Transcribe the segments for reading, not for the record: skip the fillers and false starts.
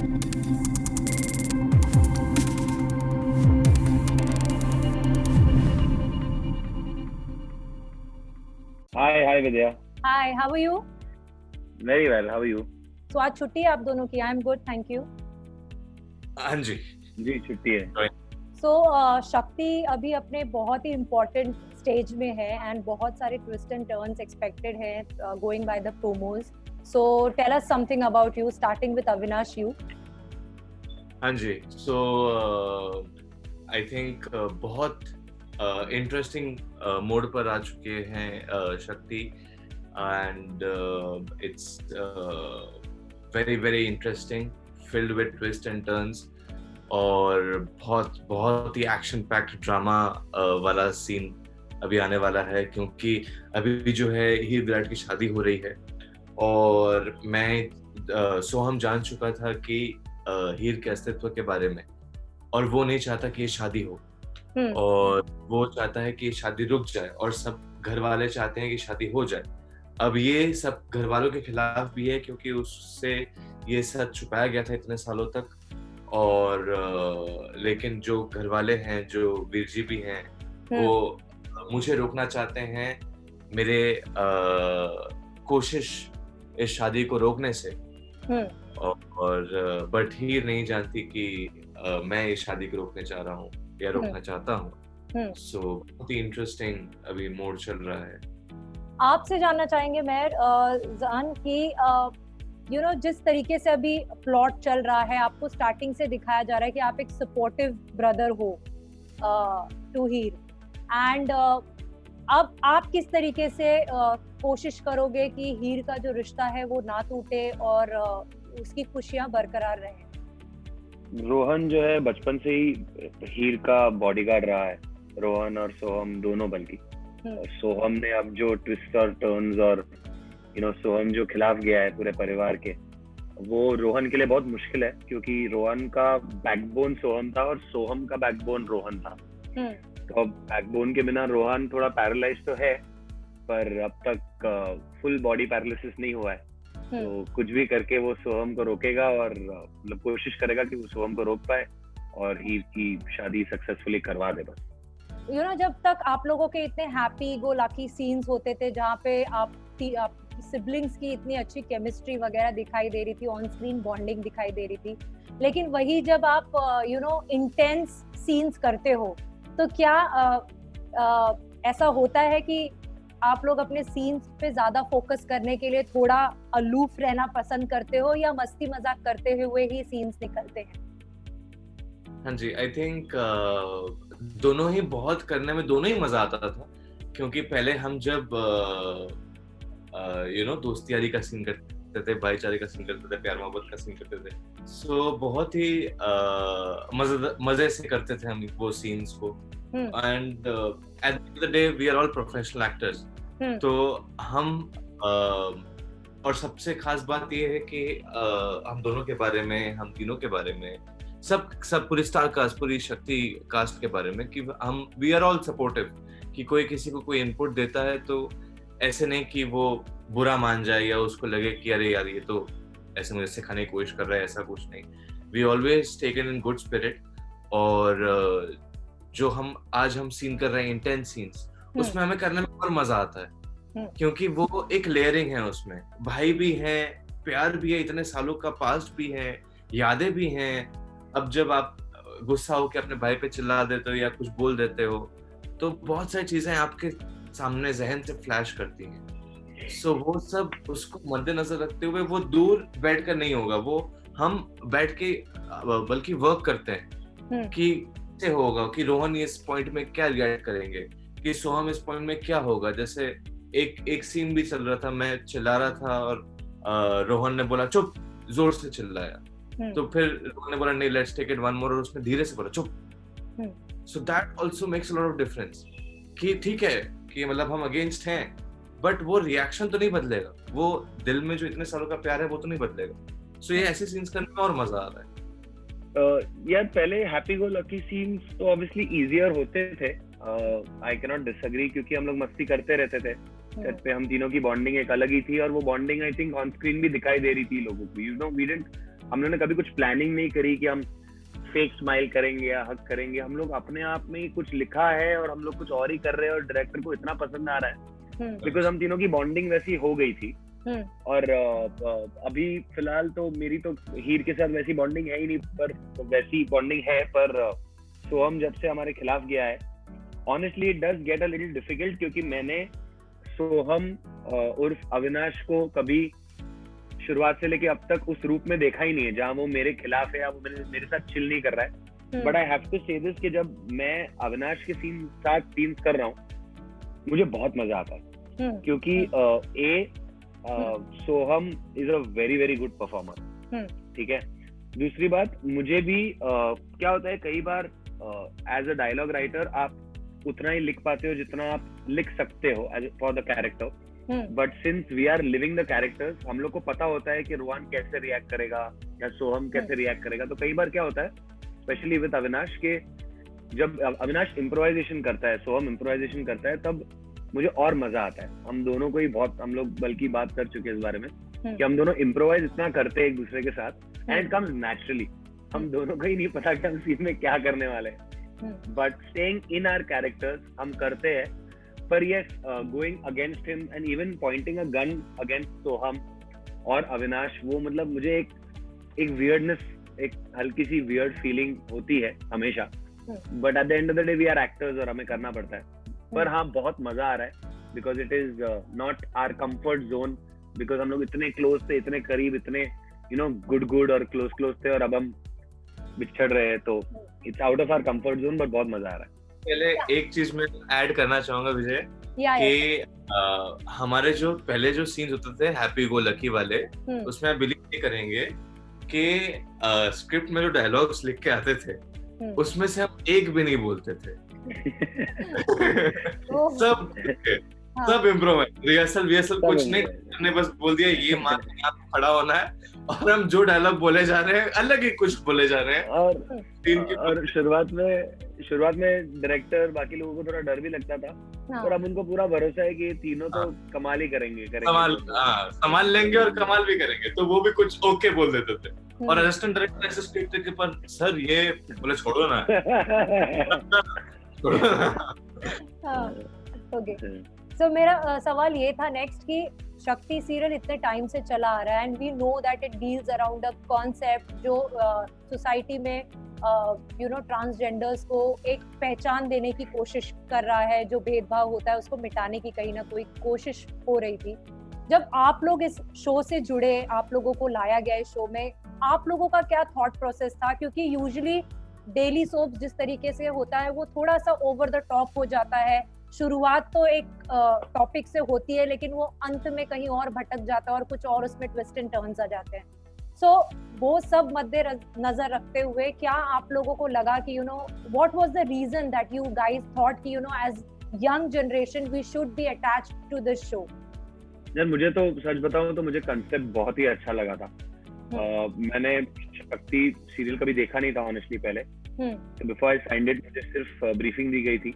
Hi Vidya. Hi, how are you? Very well. How are you? So आज छुट्टी है आप दोनों की. I'm good, thank you. हाँ जी छुट्टी है. So शक्ति अभी अपने बहुत ही important stage में है and बहुत सारे twists and turns expected हैं going by the promos. So tell us something about you, starting with Avinash you. हाँ जी. So I think बहुत इंटरेस्टिंग मोड पर आ चुके हैं शक्ति and it's very very interesting, filled with twist and turns और बहुत बहुत ही एक्शन पैक्ड ड्रामा वाला सीन अभी आने वाला है, क्योंकि अभी जो है हीर विराट की शादी हो रही है और मैं सोहम जान चुका था कि हीर के अस्तित्व के बारे में, और वो नहीं चाहता कि ये शादी हो और वो चाहता है कि शादी रुक जाए और सब घर वाले चाहते हैं कि शादी हो जाए. अब ये सब घर वालों के खिलाफ भी है क्योंकि उससे ये सच छुपाया गया था इतने सालों तक, और लेकिन जो घर वाले हैं, जो वीर जी भी हैं, वो मुझे रोकना चाहते हैं मेरे कोशिश इस शादी को रोकने से, और बट हीर नहीं जानती कि मैं इस शादी को रोकने चाह रहा हूँ या रोकना चाहता हूँ. सो बहुत ही इंटरेस्टिंग अभी मोड चल रहा है. आपसे जानना चाहेंगे मेहर जान कि यू नो जिस तरीके से अभी प्लॉट चल रहा है, आपको स्टार्टिंग से दिखाया जा रहा है कि आप एक सपोर्टिव ब्रदर हो टू हीर, एंड अब आप किस तरीके से कोशिश करोगे कि हीर का जो रिश्ता है वो ना टूटे और उसकी खुशियां बरकरार रहें? रोहन जो है बचपन से ही हीर का बॉडीगार्ड रहा है, रोहन और सोहम दोनों. बल्कि सोहम ने अब जो ट्विस्ट और टर्न्स और सोहम जो खिलाफ गया है पूरे परिवार के, वो रोहन के लिए बहुत मुश्किल है, क्योंकि रोहन का बैकबोन सोहम था और सोहम का बैकबोन रोहन था. तो अब बैकबोन के बिना रोहन थोड़ा पैरालाइज तो है, पर अब तक फुल बॉडी पैरालिसिस नहीं हुआ है. तो कुछ भी करके वो सोहम को रोकेगा और मतलब कोशिश करेगा कि वो सोहम को रोक पाए और हीर की शादी सक्सेसफुली करवा दे. बस यू नो जब तक आप लोगों के इतने हैप्पी गो लकी सीन्स होते थे जहाँ पे आप सिबलिंग्स की इतनी अच्छी केमिस्ट्री वगैरह दिखाई दे रही थी, ऑन स्क्रीन बॉन्डिंग दिखाई दे रही थी, लेकिन वही जब आप यू नो इंटेंस सीन्स करते हो तो क्या ऐसा होता है कि आप लोग अपने सीन्स पे ज्यादा फोकस करने के लिए थोड़ा अलूफ रहना पसंद करते हो या मस्ती मजाक करते हुए ही सीन्स निकलते हैं? हाँ जी, आई थिंक दोनों ही बहुत करने में दोनों ही मजा आता था, क्योंकि पहले हम जब यू नो दोस्ती यारी का सीन करते थे, भाईचारे का सीन करते थे, प्यार मोहब्बत का सीन करते थे, सो बहुत ही मजे से करते थे हम वो सीन्स को. And at the end of the day we are all professional actors. तो हम और सबसे खास बात ये है कि हम दोनों के बारे में, हम तीनों के बारे में, सब पूरी स्टार कास्ट, पूरी शक्ति कास्ट के बारे में, कि हम वी आर ऑल सपोर्टिव, कि कोई किसी को कोई इनपुट देता है तो ऐसे नहीं कि वो बुरा मान जाए या उसको लगे कि अरे यार ये तो ऐसे मुझे सिखाने की कोशिश कर रहा है, ऐसा कुछ नहीं. We always taken in good spirit. और जो आज हम सीन कर रहे हैं, इंटेंस सीन्स, उसमें हमें करने में और मजा आता है, क्योंकि वो एक लेयरिंग है, उसमें भाई भी है, प्यार भी है, इतने सालों का पास्ट भी है, यादें भी हैं. अब जब आप गुस्सा होकर अपने भाई पे चिल्ला देते हो या कुछ बोल देते हो तो बहुत सारी चीजें आपके सामने जहन से फ्लैश करती हैं. सो वो सब उसको मद्देनजर रखते हुए वो दूर बैठ कर नहीं होगा, वो हम बैठ के बल्कि वर्क करते हैं कि कैसे होगा, कि रोहन इस पॉइंट में क्या रिएक्ट करेंगे, कि सोहम इस पॉइंट में क्या होगा. जैसे एक सीन भी चल रहा था, मैं चिल्ला रहा था और रोहन ने बोला चुप, जोर से चिल्लाया, तो फिर रोहन ने बोला नहीं let's take it one more, और उसने धीरे से बोला चुप. So that also makes a lot of difference, कि ठीक है कि मतलब हम अगेंस्ट हैं, बट वो रिएक्शन तो नहीं बदलेगा, वो दिल में जो इतने सालों का प्यार है वो तो नहीं बदलेगा. सो ये ऐसे सीन्स करने में और मजा आ रहा है. यार पहले हैप्पी गो लकी सीन्स तो ऑब्वियसली इजियर होते थे, आई कैन नॉट डिसएग्री, क्योंकि हम लोग मस्ती करते रहते थे सेट पे. हम तीनों की बॉन्डिंग एक अलग ही थी, और वो bonding I think on screen भी दिखाई दे रही थी लोगों को. यू नो वी डिडंट हम लोगों ने कभी कुछ प्लानिंग नहीं करी कि हम फेक स्माइल करेंगे या हक करेंगे। हम लोग अपने आप में ही कुछ लिखा है और हम लोग कुछ और ही कर रहे हैं और डायरेक्टर को इतना पसंद आ रहा है बिकॉज हम तीनों की बॉन्डिंग वैसी हो गई थी। और अभी फिलहाल तो मेरी तो हीर के साथ वैसी बॉन्डिंग है ही नहीं, पर वैसी बॉन्डिंग है। पर सोहम जब से हमारे खिलाफ गया है, honestly it does get a little difficult, क्योंकि मैंने सोहम उर्फ अविनाश को कभी शुरुआत से लेके अब तक उस रूप में देखा ही नहीं है जहां वो मेरे खिलाफ है या वो मेरे साथ चिल नहीं कर रहा है। बट आई हैव टू से दिस कि जब मैं अविनाश के साथ सीन्स कर रहा हूँ मुझे बहुत मजा आता है, क्योंकि Soham is a very very good performer, ठीक है। दूसरी बात, मुझे भी क्या होता है कई बार एज अ डायलॉग राइटर आप उतना ही लिख पाते हो जितना आप लिख सकते हो for the character, but since we are living the characters, हम लोग को पता होता है कि रोहन कैसे रिएक्ट करेगा या सोहम कैसे रिएक्ट करेगा। तो कई बार क्या होता है, स्पेशली विद अविनाश, के जब अविनाश इम्प्रोवाइजेशन करता है, सोहम इम्प्रोवाइजेशन करता है, तब मुझे और मजा आता है। हम दोनों को ही बहुत, हम लोग बल्कि बात कर चुके हैं इस बारे में कि हम दोनों इम्प्रोवाइज इतना करते हैं एक दूसरे के साथ एंड इट कम्स नेचुरली। हम दोनों को ही नहीं पता कि हम सीन में क्या करने वाले हैं, but staying in our characters हम करते हैं। पर yes, going against him and even pointing a gun against Soham और अविनाश, वो मतलब मुझे एक वियर्डनेस, एक हल्की सी वियर्ड फीलिंग होती है हमेशा। But at the end of the day we are actors और हमें करना पड़ता है। पर हाँ, बहुत मजा आ रहा है because it is not our comfort zone, because हम लोग इतने क्लोज थे, इतने करीब, इतने गुड और क्लोज थे, और अब हम बिछड़ रहे हैं, तो it's out of our comfort zone, but बहुत मजा आ रहा है। पहले एक चीज मैं ऐड करना चाहूंगा विजय, कि हमारे जो पहले जो सीन्स होते थे हैप्पी गो लकी वाले, उसमें आप बिलीव नहीं करेंगे कि स्क्रिप्ट में जो डायलॉग्स लिख के आते थे उसमें से हम एक भी नहीं बोलते थे। सब इम्प्रोवाइज, रिहर्सल कुछ नहीं, हमने बस बोल दिया ये मान के यहाँ खड़ा होना है, और हम जो डायलॉग बोले जा रहे हैं अलग ही कुछ बोले जा रहे हैं। और शुरुआत में डायरेक्टर बाकी लोगों को थोड़ा डर भी लगता था, और अब उनको पूरा भरोसा है कि ये तीनों तो कमाल ही करेंगे संभाल लेंगे और कमाल भी करेंगे, तो वो भी कुछ ओके बोल देते थे। और असिस्टेंट डायरेक्टर ऐसे स्क्रिप्ट के पर सर ये बोले छोड़ो ना ओके। सो मेरा सवाल ये था नेक्स्ट कि शक्ति सीरियल इतने टाइम से चला आ रहा है and we know that it deals around a concept जो सोसाइटी में ट्रांसजेंडर्स को एक पहचान देने की कोशिश कर रहा है, जो भेदभाव होता है उसको मिटाने की कहीं ना कोई कोशिश हो रही थी। जब आप लोग इस शो से जुड़े, आप लोगों को लाया गया इस शो में, आप लोगों का क्या थॉट प्रोसेस था? क्योंकि यूजुअली डेली सोप्स जिस तरीके से होता है वो थोड़ा सा ओवर द टॉप हो जाता है। शुरुआत तो एक टॉपिक से होती है लेकिन वो अंत में कहीं और भटक जाता है और कुछ और उसमें ट्विस्ट एंड टर्न्स आ जाते हैं। सो वो सब मद्देनजर रखते हुए क्या आप लोगों को लगा कि what was the reason that you guys thought कि as young generation we should be attached to this show? यार मुझे तो सच बताऊं तो मुझे कंसेप्ट बहुत ही अच्छा लगा था। मैंने शक्ति सीरियल कभी देखा नहीं था ऑनेस्टली पहले, तो बिफोर आई साइंड इट मुझे सिर्फ ब्रीफिंग दी गई थी।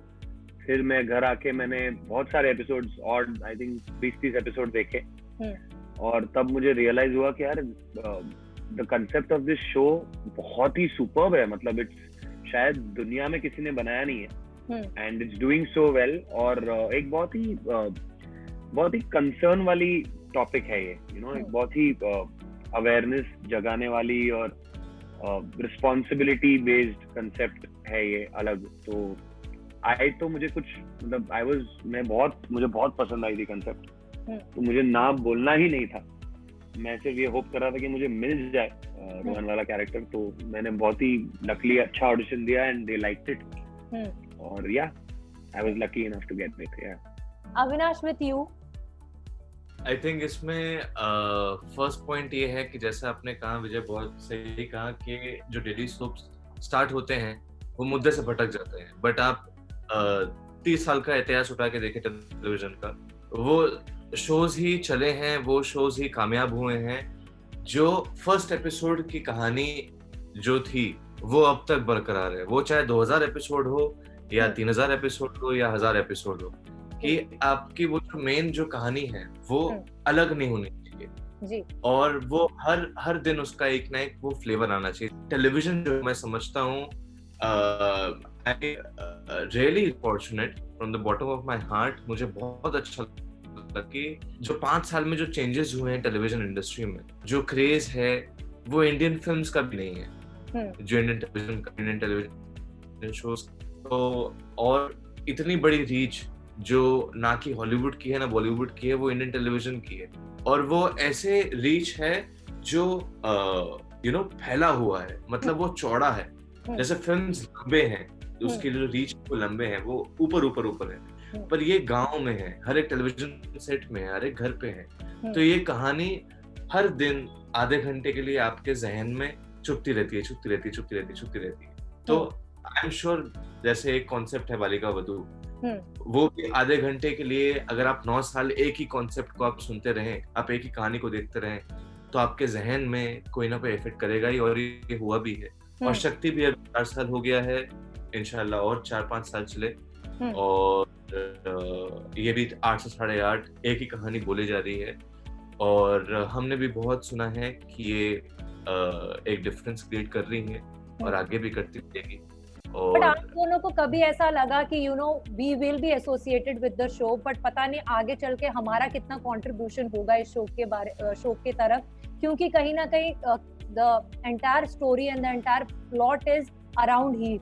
फिर मैं घर आके मैंने बहुत सारे एपिसोड्स और आई थिंक 20-30 एपिसोड देखे, और तब मुझे रियलाइज हुआ कि यार the concept of this show बहुत ही सुपर्ब है। मतलब इट्स शायद दुनिया में किसी ने बनाया नहीं है and it's doing so well. और एक बहुत ही कंसर्न वाली टॉपिक है ये, एक बहुत ही अवेयरनेस जगाने वाली और रिस्पॉन्सिबिलिटी बेस्ड कंसेप्ट है ये अलग। तो मुझे कुछ मतलब मुझे बहुत पसंद आई थी कंसेप्ट, तो मुझे ना बोलना ही नहीं था। मैं सिर्फ ये होप कर रहा था कि मुझे मिल जाए रोहन वाला कैरेक्टर, तो मैंने बहुत ही लकीली अच्छा ऑडिशन दिया एंड दे लाइक्ड इट, और yeah I was lucky enough to get it. Yeah Avinash, with you? I think इसमें फर्स्ट पॉइंट ये है कि जैसा आपने कहा विजय, बहुत सही कहा कि जो डेली सोप्स स्टार्ट होते हैं वो मुद्दे से भटक जाते हैं, बट आप 30 साल का इतिहास उठा के देखें टेलीविजन का, वो शोज ही चले हैं, वो शोज ही कामयाब हुए हैं। जो फर्स्ट एपिसोड की कहानी जो थी वो अब तक बरकरार है, वो चाहे 2000 एपिसोड हो या 3000 एपिसोड हो या 1000 एपिसोड हो, कि आपकी वो जो मेन जो कहानी है वो अलग नहीं होनी चाहिए। जी। और वो हर दिन उसका एक ना एक वो फ्लेवर आना चाहिए। टेलीविजन जो मैं समझता हूँ, I really fortunate from the bottom of my heart, मुझे बहुत अच्छा लगा कि जो 5 साल में जो चेंजेस हुए हैं टेलीविजन इंडस्ट्री में, जो क्रेज है वो इंडियन फिल्म्स का भी नहीं है। जो इंडियन टेलीविजन शोज तो, और इतनी बड़ी रीच जो ना कि हॉलीवुड की है ना बॉलीवुड की है, वो इंडियन टेलीविजन की है। और वो ऐसे रीच है जो फैला हुआ है, मतलब वो चौड़ा है। जैसे फिल्म्स लंबे हैं, उसके लिए रीच वो लंबे हैं, वो ऊपर है, पर ये गांव में है, हर एक टेलीविजन सेट में है, हर एक घर पे है। तो ये कहानी हर दिन आधे घंटे के लिए आपके जहन में चुपती रहती है। तो आई एम श्योर, जैसे एक कॉन्सेप्ट है बालिका वधू, वो भी आधे घंटे के लिए अगर आप 9 साल एक ही कॉन्सेप्ट को आप सुनते रहें, आप एक ही कहानी को देखते रहें, तो आपके जहन में कोई ना कोई इफेक्ट करेगा ही, और ये हुआ भी है। और शक्ति भी अभी 4 साल हो गया है, इंशाल्लाह और 4-5 साल चले, और ये भी 8 से 8.5 एक ही कहानी बोली जा रही है। और हमने भी बहुत सुना है कि ये एक डिफरेंस क्रिएट कर रही है और आगे भी करती रहेगी। बट आप दोनों को कभी ऐसा लगा कि we will be associated with the show, but पता नहीं आगे चल के हमारा कितना कंट्रीब्यूशन होगा इस शो के तरफ, क्योंकि कहीं ना कहीं the entire story and the entire plot is around ही,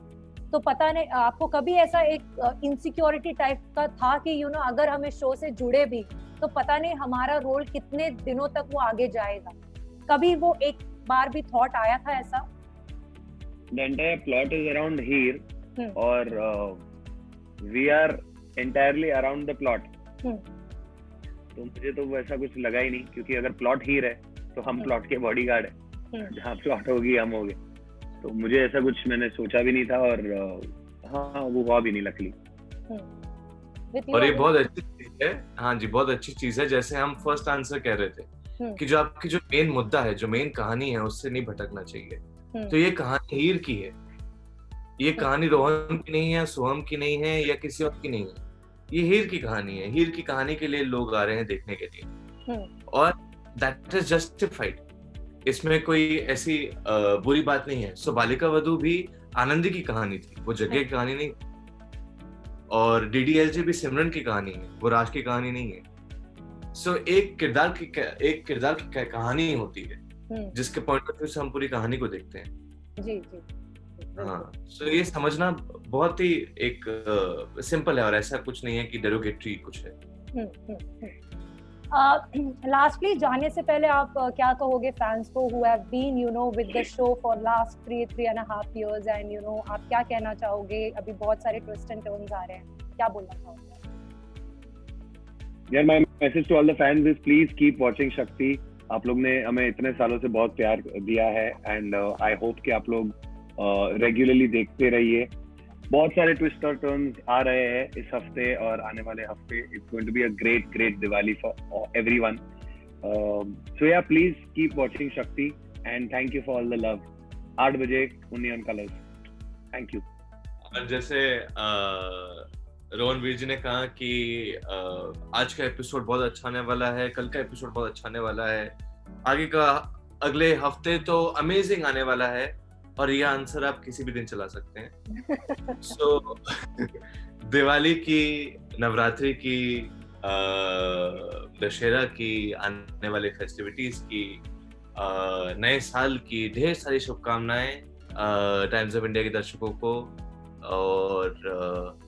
तो पता नहीं आपको कभी ऐसा एक इनसिक्योरिटी टाइप का था कि अगर हम इस शो से जुड़े भी तो पता नहीं हमारा रोल कितने दिनों तक वो आगे जाएगा, कभी वो एक बार भी थॉट आया था ऐसा? The entire plot is around Heer, और we are entirely around the plot. तो मुझे तो वैसा कुछ लगा ही नहीं, क्योंकि अगर प्लॉट हीर है तो हम प्लॉट के बॉडीगार्ड है, जहाँ प्लॉट होगी हम होंगे। तो मुझे ऐसा कुछ मैंने सोचा भी नहीं था, और हाँ वो हुआ भी नहीं लकली। और ये बहुत अच्छी चीज है। हाँ जी, बहुत अच्छी चीज है। जैसे हम फर्स्ट आंसर कह रहे थे कि जो आपकी जो मेन मुद्दा है, जो मेन कहानी है, उससे नहीं भटकना चाहिए। तो ये कहानी हीर की है, ये कहानी रोहन की नहीं है, सोहम की नहीं है, या किसी और की नहीं है, ये हीर की कहानी है। हीर की कहानी के लिए लोग आ रहे हैं देखने के लिए, और दैट इज जस्टिफाइड। इसमें कोई ऐसी बुरी बात नहीं है। सो बालिका वधू भी आनंदी की कहानी थी, वो जगह की कहानी नहीं। और डीडीएलजे भी सिमरन की कहानी है, वो राज की कहानी नहीं है। सो एक किरदार की कहानी होती है, जिसके पॉइंट ऑफ व्यू से हम पूरी कहानी को देखते हैं। जी। हाँ, सो ये समझना बहुत ही एक सिंपल है, और ऐसा कुछ नहीं है कि डेरोगेटरी कुछ है। लास्टली जाने से पहले आप क्या कहोगे फैंस को who have been with the show for last 3.5 years, and आप क्या कहना चाहोगे? अभी बहुत सारे ट्विस्ट एंड टर्न्स आ रहे हैं, क्या बोलना चाहोगे? यार, my message to all the fans is please keep watching शक्ति। आप लोग ने हमें इतने सालों से बहुत प्यार दिया है, एंड आई होप कि आप लोग रेगुलरली देखते रहिए। बहुत सारे ट्विस्ट और टर्न्स आ रहे हैं इस हफ्ते और आने वाले हफ्ते। It's going to be a great Diwali for everyone. So yeah please keep watching Shakti, and thank you for all the love. 8 बजे उन्नी ऑन कलर्स। Thank you. जैसे रोहन वीर जी ने कहा कि आज का एपिसोड बहुत अच्छा आने वाला है, कल का एपिसोड बहुत अच्छा आने वाला है, आगे का अगले हफ्ते तो अमेजिंग आने वाला है, और ये आंसर आप किसी भी दिन चला सकते हैं। सो दिवाली की, नवरात्रि की, दशहरा की, आने वाले फेस्टिविटीज की, नए साल की ढेर सारी शुभकामनाएं टाइम्स ऑफ इंडिया के दर्शकों को। और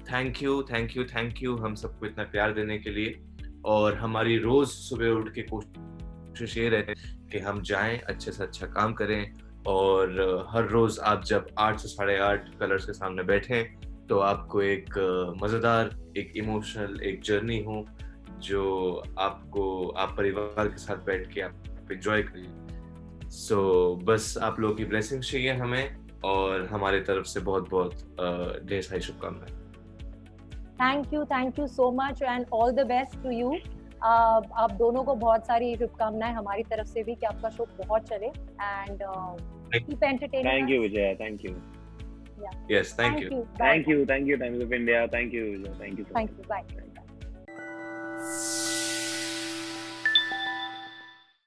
थैंक यू हम सबको इतना प्यार देने के लिए। और हमारी रोज सुबह उठ के कोशिश ये रहती है कि हम जाएं, अच्छे से अच्छा काम करें, और हर रोज आप जब 8 से 8:30 कलर्स के सामने बैठें तो आपको एक मजेदार, एक इमोशनल, एक जर्नी हो जो आपको आप परिवार के साथ बैठ के आप एंजॉय करें। सो बस आप लोगों की ब्लेसिंग्स चाहिए हमें, और हमारे तरफ से बहुत बहुत ढेर सारी शुभकामनाएं। Thank you so much, and all the best to you. आप दोनों को बहुत सारी शुभकामनाएं हमारी तरफ से भी कि आपका शो बहुत चले, and keep entertaining. Thank you Vijay, thank you. Yes, thank you. Thank you, Times of India. Thank you, Vijay. Thank you. Bye.